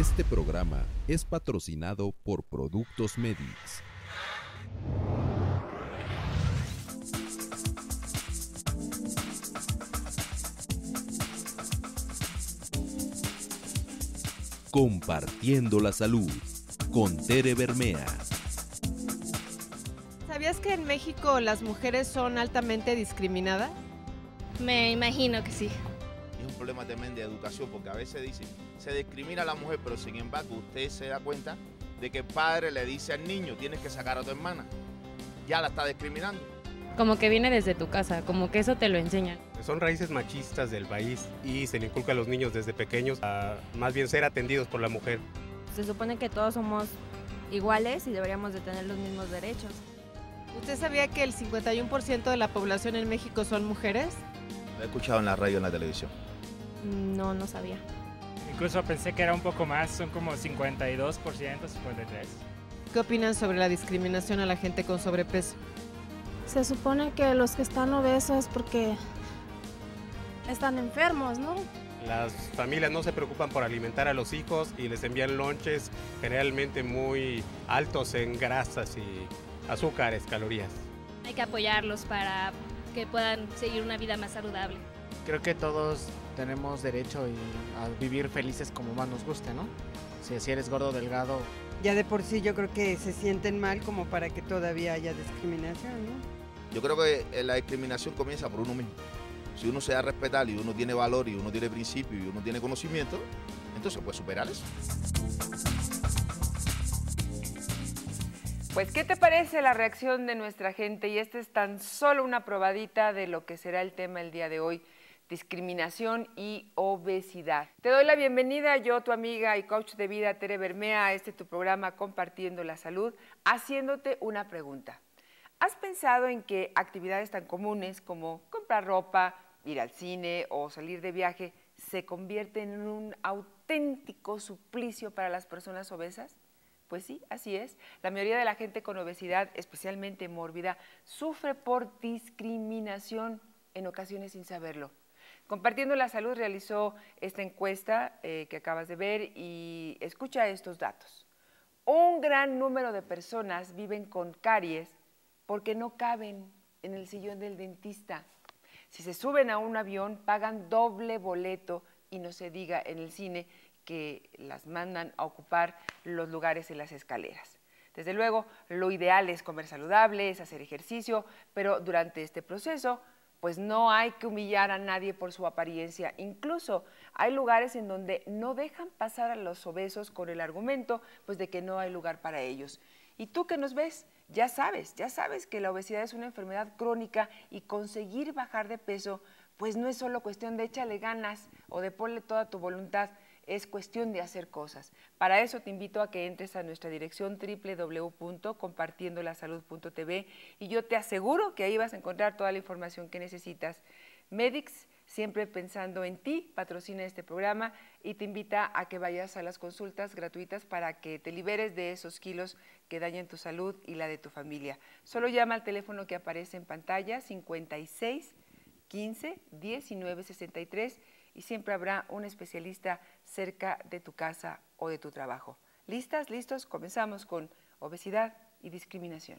Este programa es patrocinado por Productos Medix. Compartiendo la salud con Tere Bermea. ¿Sabías que en México las mujeres son altamente discriminadas? Me imagino que sí. Es un problema también de educación, porque a veces dicen, se discrimina a la mujer, pero sin embargo usted se da cuenta de que el padre le dice al niño, tienes que sacar a tu hermana, ya la está discriminando. Como que viene desde tu casa, como que eso te lo enseñan. Son raíces machistas del país y se le inculca a los niños desde pequeños a más bien ser atendidos por la mujer. Se supone que todos somos iguales y deberíamos de tener los mismos derechos. ¿Usted sabía que el 51% de la población en México son mujeres? Lo he escuchado en la radio y en la televisión. No, no sabía. Incluso pensé que era un poco más, son como 52%, 53%. ¿Qué opinan sobre la discriminación a la gente con sobrepeso? Se supone que los que están obesos es porque están enfermos, ¿no? Las familias no se preocupan por alimentar a los hijos y les envían lonches generalmente muy altos en grasas y azúcares, calorías. Hay que apoyarlos para que puedan seguir una vida más saludable. Creo que todos tenemos derecho a vivir felices como más nos guste, ¿no? Si eres gordo o delgado. Ya de por sí yo creo que se sienten mal como para que todavía haya discriminación, ¿no? Yo creo que la discriminación comienza por uno mismo. Si uno se da a respetar y uno tiene valor y uno tiene principio y uno tiene conocimiento, entonces puede superar eso. Pues, ¿qué te parece la reacción de nuestra gente? Y esta es tan solo una probadita de lo que será el tema el día de hoy: discriminación y obesidad. Te doy la bienvenida, yo, tu amiga y coach de vida, Tere Bermea, a tu programa Compartiendo la Salud, haciéndote una pregunta. ¿Has pensado en que actividades tan comunes como comprar ropa, ir al cine o salir de viaje se convierten en un auténtico suplicio para las personas obesas? Pues sí, así es. La mayoría de la gente con obesidad, especialmente mórbida, sufre por discriminación, en ocasiones sin saberlo. Compartiendo la Salud realizó esta encuesta que acabas de ver y escucha estos datos. Un gran número de personas viven con caries porque no caben en el sillón del dentista. Si se suben a un avión, pagan doble boleto, y no se diga en el cine, que las mandan a ocupar los lugares en las escaleras. Desde luego, lo ideal es comer saludable, es hacer ejercicio, pero durante este proceso, pues no hay que humillar a nadie por su apariencia. Incluso hay lugares en donde no dejan pasar a los obesos con el argumento, pues, de que no hay lugar para ellos. Y tú que nos ves, ya sabes que la obesidad es una enfermedad crónica y conseguir bajar de peso, pues no es solo cuestión de échale ganas o de ponle toda tu voluntad, es cuestión de hacer cosas. Para eso te invito a que entres a nuestra dirección www.compartiendolasalud.tv y yo te aseguro que ahí vas a encontrar toda la información que necesitas. Medix, siempre pensando en ti, patrocina este programa y te invita a que vayas a las consultas gratuitas para que te liberes de esos kilos que dañan tu salud y la de tu familia. Solo llama al teléfono que aparece en pantalla, 56 15 19 63, y siempre habrá un especialista cerca de tu casa o de tu trabajo. ¿Listas? ¿Listos? Comenzamos con obesidad y discriminación.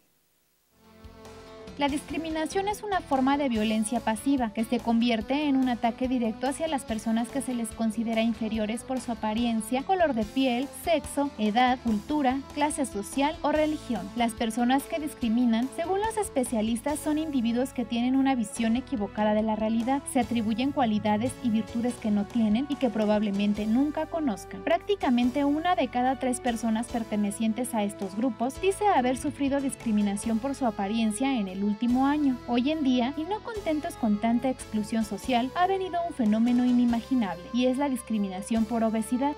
La discriminación es una forma de violencia pasiva que se convierte en un ataque directo hacia las personas que se les considera inferiores por su apariencia, color de piel, sexo, edad, cultura, clase social o religión. Las personas que discriminan, según los especialistas, son individuos que tienen una visión equivocada de la realidad, se atribuyen cualidades y virtudes que no tienen y que probablemente nunca conozcan. Prácticamente 1 de cada 3 personas pertenecientes a estos grupos dice haber sufrido discriminación por su apariencia en el último año. Hoy en día, y no contentos con tanta exclusión social, ha venido un fenómeno inimaginable, y es la discriminación por obesidad.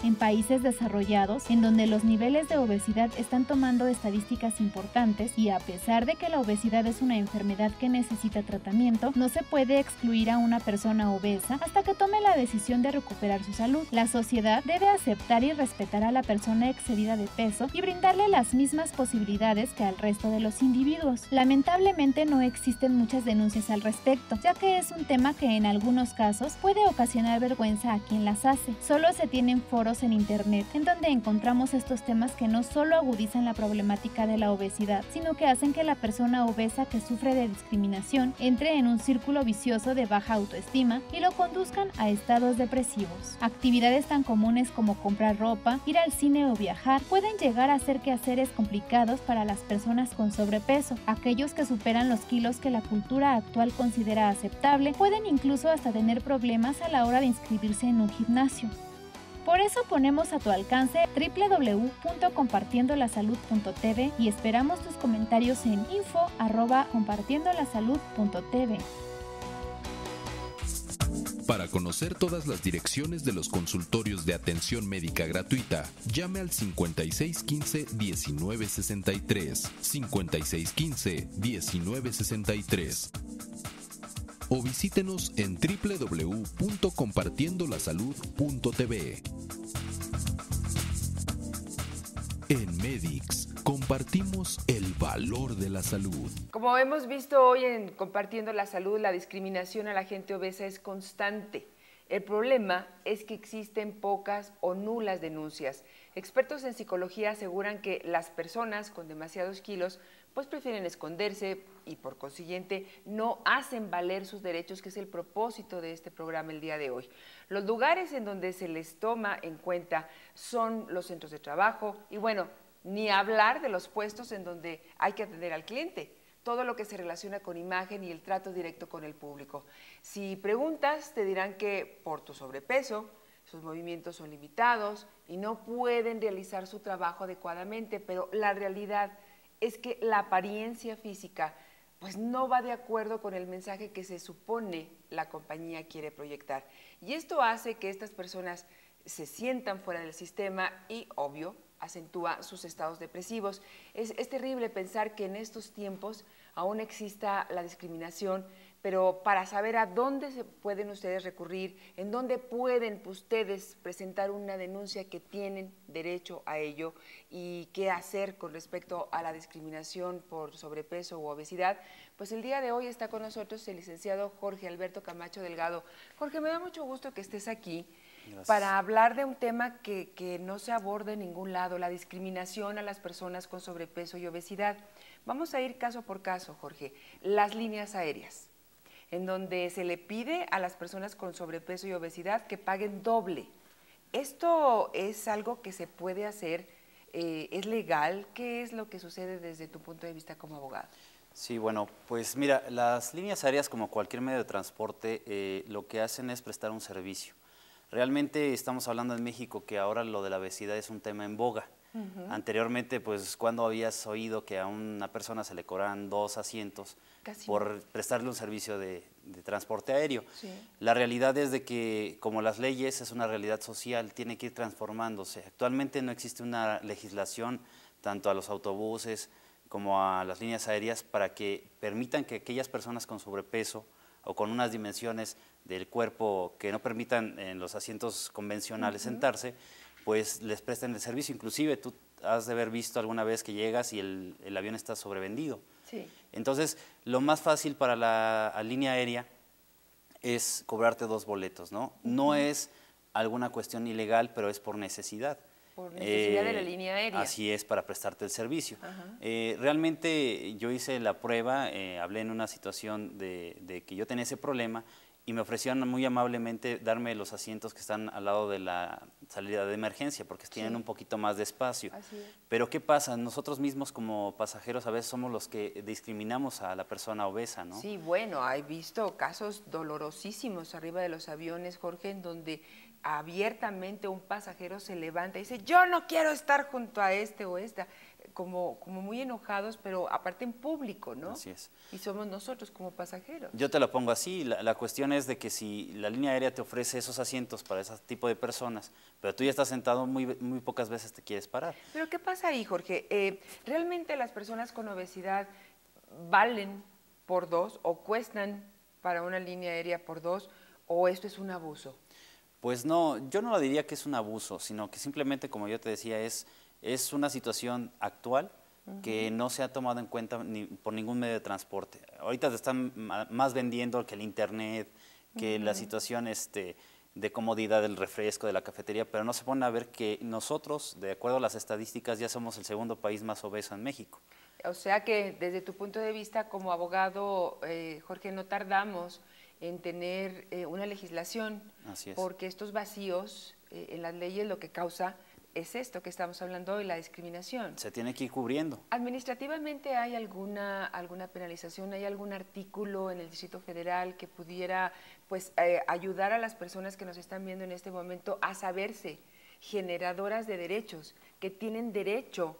En países desarrollados, en donde los niveles de obesidad están tomando estadísticas importantes y a pesar de que la obesidad es una enfermedad que necesita tratamiento, no se puede excluir a una persona obesa hasta que tome la decisión de recuperar su salud. La sociedad debe aceptar y respetar a la persona excedida de peso y brindarle las mismas posibilidades que al resto de los individuos. Lamentablemente no existen muchas denuncias al respecto, ya que es un tema que en algunos casos puede ocasionar vergüenza a quien las hace. Solo se tienen foros foros en internet, en donde encontramos estos temas que no solo agudizan la problemática de la obesidad, sino que hacen que la persona obesa que sufre de discriminación entre en un círculo vicioso de baja autoestima y lo conduzcan a estados depresivos. Actividades tan comunes como comprar ropa, ir al cine o viajar pueden llegar a ser quehaceres complicados para las personas con sobrepeso. Aquellos que superan los kilos que la cultura actual considera aceptable pueden incluso hasta tener problemas a la hora de inscribirse en un gimnasio. Por eso ponemos a tu alcance www.compartiendolasalud.tv y esperamos tus comentarios en info@compartiendolasalud.tv. Para conocer todas las direcciones de los consultorios de atención médica gratuita, llame al 5615-1963, 5615-1963. O visítenos en www.compartiendolasalud.tv. En Medix, compartimos el valor de la salud. Como hemos visto hoy en Compartiendo la Salud, la discriminación a la gente obesa es constante. El problema es que existen pocas o nulas denuncias. Expertos en psicología aseguran que las personas con demasiados kilos pues prefieren esconderse y por consiguiente no hacen valer sus derechos, que es el propósito de este programa el día de hoy. Los lugares en donde se les toma en cuenta son los centros de trabajo y bueno, ni hablar de los puestos en donde hay que atender al cliente, todo lo que se relaciona con imagen y el trato directo con el público. Si preguntas, te dirán que por tu sobrepeso, sus movimientos son limitados y no pueden realizar su trabajo adecuadamente, pero la realidad es que la apariencia física pues no va de acuerdo con el mensaje que se supone la compañía quiere proyectar. Y esto hace que estas personas se sientan fuera del sistema y, obvio, acentúa sus estados depresivos. Es terrible pensar que en estos tiempos aún exista la discriminación, pero para saber a dónde se pueden ustedes recurrir, en dónde pueden ustedes presentar una denuncia que tienen derecho a ello y qué hacer con respecto a la discriminación por sobrepeso u obesidad, pues el día de hoy está con nosotros el licenciado Jorge Alberto Camacho Delgado. Jorge, me da mucho gusto que estés aquí. Gracias. Para hablar de un tema que no se aborda en ningún lado, la discriminación a las personas con sobrepeso y obesidad. Vamos a ir caso por caso, Jorge. Las líneas aéreas, en donde se le pide a las personas con sobrepeso y obesidad que paguen doble. ¿Esto es algo que se puede hacer? ¿Es legal? ¿Qué es lo que sucede desde tu punto de vista como abogado? Sí, bueno, pues mira, las líneas aéreas, como cualquier medio de transporte, lo que hacen es prestar un servicio. Realmente estamos hablando en México que ahora lo de la obesidad es un tema en boga. Anteriormente, pues, ¿cuándo habías oído que a una persona se le cobraran 2 asientos por prestarle un servicio de transporte aéreo? Sí. La realidad es de que, como las leyes es una realidad social, tiene que ir transformándose. Actualmente no existe una legislación tanto a los autobuses como a las líneas aéreas para que permitan que aquellas personas con sobrepeso o con unas dimensiones del cuerpo que no permitan en los asientos convencionales sentarse, pues les presten el servicio. Inclusive tú has de haber visto alguna vez que llegas y el avión está sobrevendido. Sí. Entonces, lo más fácil para la línea aérea es cobrarte 2 boletos, ¿no? No es alguna cuestión ilegal, pero es por necesidad. Por necesidad de la línea aérea. Así es, para prestarte el servicio. Realmente yo hice la prueba, hablé en una situación de que yo tenía ese problema y me ofrecieron muy amablemente darme los asientos que están al lado de la salida de emergencia, porque tienen un poquito más de espacio. Pero ¿qué pasa? Nosotros mismos como pasajeros a veces somos los que discriminamos a la persona obesa, ¿no? Sí, bueno, he visto casos dolorosísimos arriba de los aviones, Jorge, en donde abiertamente un pasajero se levanta y dice, yo no quiero estar junto a este o esta, como muy enojados, pero aparte en público, ¿no? Así es. Y somos nosotros como pasajeros. Yo te lo pongo así, la cuestión es de que si la línea aérea te ofrece esos asientos para ese tipo de personas, pero tú ya estás sentado, muy pocas veces te quieres parar. Pero ¿qué pasa ahí, Jorge? ¿Realmente las personas con obesidad valen por 2 o cuestan para una línea aérea por 2 o esto es un abuso? Pues no, yo no lo diría que es un abuso, sino que simplemente, como yo te decía, es una situación actual que no se ha tomado en cuenta por ningún medio de transporte. Ahorita te están más vendiendo que el internet, que la situación de comodidad del refresco, de la cafetería, pero no se ponen a ver que nosotros, de acuerdo a las estadísticas, ya somos el segundo país más obeso en México. O sea que desde tu punto de vista como abogado, Jorge, no tardamos en tener una legislación, porque estos vacíos en las leyes lo que causa es esto que estamos hablando hoy, la discriminación. Se tiene que ir cubriendo. ¿Administrativamente hay alguna penalización, hay algún artículo en el Distrito Federal que pudiera pues, ayudar a las personas que nos están viendo en este momento a saberse generadoras de derechos, que tienen derecho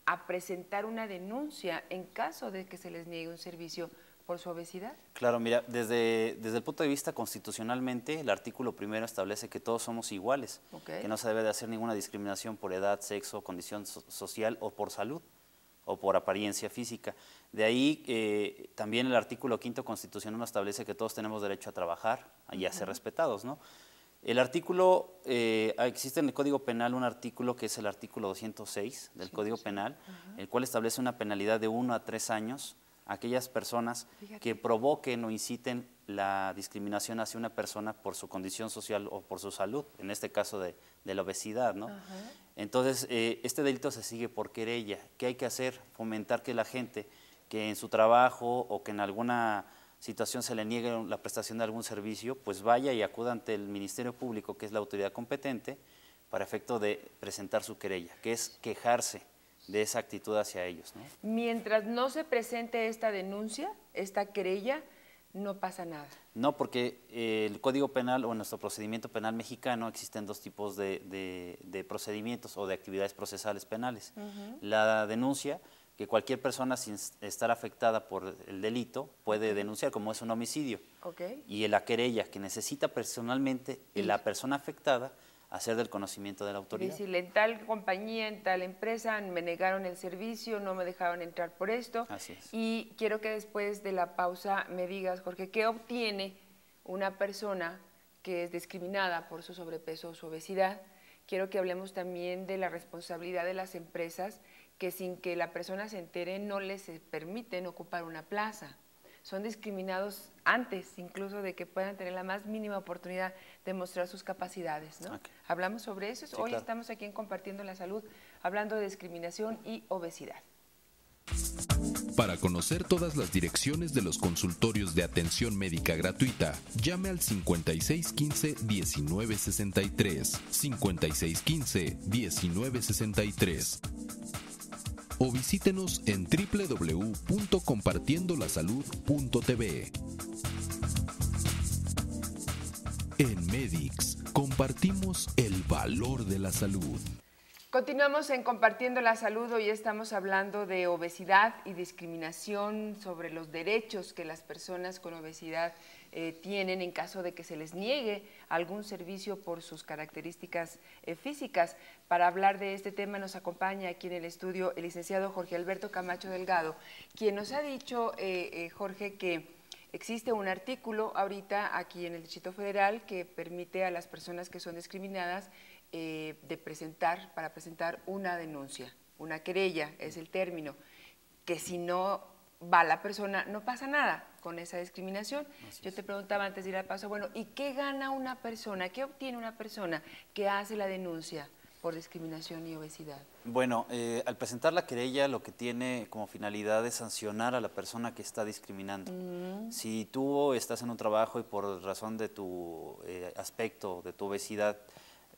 a presentar una denuncia en caso de que se les niegue un servicio por su obesidad? Claro, mira, desde el punto de vista constitucionalmente, el artículo 1 establece que todos somos iguales, que no se debe de hacer ninguna discriminación por edad, sexo, condición social o por salud o por apariencia física. De ahí también el artículo 5 constitucional establece que todos tenemos derecho a trabajar y a ser respetados, ¿no? El artículo, existe en el Código Penal un artículo que es el artículo 206 del Código Penal, el cual establece una penalidad de 1 a 3 años a aquellas personas que provoquen o inciten la discriminación hacia una persona por su condición social o por su salud, en este caso de la obesidad, ¿no? Entonces, este delito se sigue por querella. ¿Qué hay que hacer? Fomentar que la gente que en su trabajo o que en alguna situación se le niegue la prestación de algún servicio, pues vaya y acuda ante el Ministerio Público, que es la autoridad competente, para efecto de presentar su querella, que es quejarse de esa actitud hacia ellos, ¿no? Mientras no se presente esta denuncia, esta querella, no pasa nada. No, porque el Código Penal o nuestro procedimiento penal mexicano existen dos tipos de procedimientos o de actividades procesales penales. La denuncia, que cualquier persona sin estar afectada por el delito puede denunciar, como es un homicidio. Y la querella, que necesita personalmente la persona afectada hacer del conocimiento de la autoridad. Decirle, en tal compañía, en tal empresa, me negaron el servicio, no me dejaron entrar por esto. Así es. Y quiero que después de la pausa me digas, Jorge, ¿qué obtiene una persona que es discriminada por su sobrepeso o su obesidad? Quiero que hablemos también de la responsabilidad de las empresas que sin que la persona se entere no les permiten ocupar una plaza. Son discriminados antes incluso de que puedan tener la más mínima oportunidad de mostrar sus capacidades, ¿no? Hablamos sobre eso. Hoy estamos aquí en Compartiendo la Salud, hablando de discriminación y obesidad. Para conocer todas las direcciones de los consultorios de atención médica gratuita, llame al 5615-1963, 5615-1963. O visítenos en www.compartiendolasalud.tv. En Medix, compartimos el valor de la salud. Continuamos en Compartiendo la Salud. Hoy estamos hablando de obesidad y discriminación, sobre los derechos que las personas con obesidad tienen en caso de que se les niegue algún servicio por sus características físicas. Para hablar de este tema nos acompaña aquí en el estudio el licenciado Jorge Alberto Camacho Delgado, quien nos ha dicho, Jorge, que existe un artículo ahorita aquí en el Distrito Federal que permite a las personas que son discriminadas para presentar una denuncia, una querella es el término, que si no va la persona no pasa nada con esa discriminación. Yo te preguntaba antes de ir al paso, bueno, ¿y qué gana una persona, qué obtiene una persona que hace la denuncia por discriminación y obesidad? Bueno, al presentar la querella lo que tiene como finalidad es sancionar a la persona que está discriminando. Si tú estás en un trabajo y por razón de tu aspecto, de tu obesidad,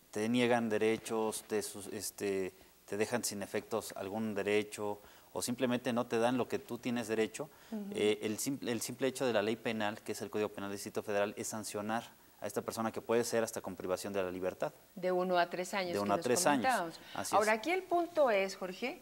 te niegan derechos, te dejan sin efectos algún derecho o simplemente no te dan lo que tú tienes derecho, el simple hecho de la ley penal, que es el Código Penal del Distrito Federal, es sancionar a esta persona, que puede ser hasta con privación de la libertad. De 1 a 3 años. De 1 a 3 años. Ahora, aquí el punto es, Jorge,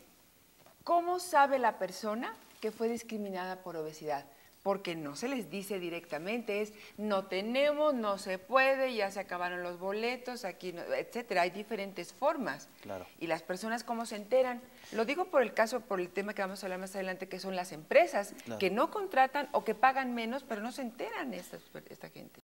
¿cómo sabe la persona que fue discriminada por obesidad? Porque no se les dice directamente, es no tenemos, no se puede, ya se acabaron los boletos, aquí, no, etcétera. Hay diferentes formas. Claro. Y las personas, ¿cómo se enteran? Lo digo por el tema que vamos a hablar más adelante, que son las empresas que no contratan o que pagan menos, pero no se enteran esta gente.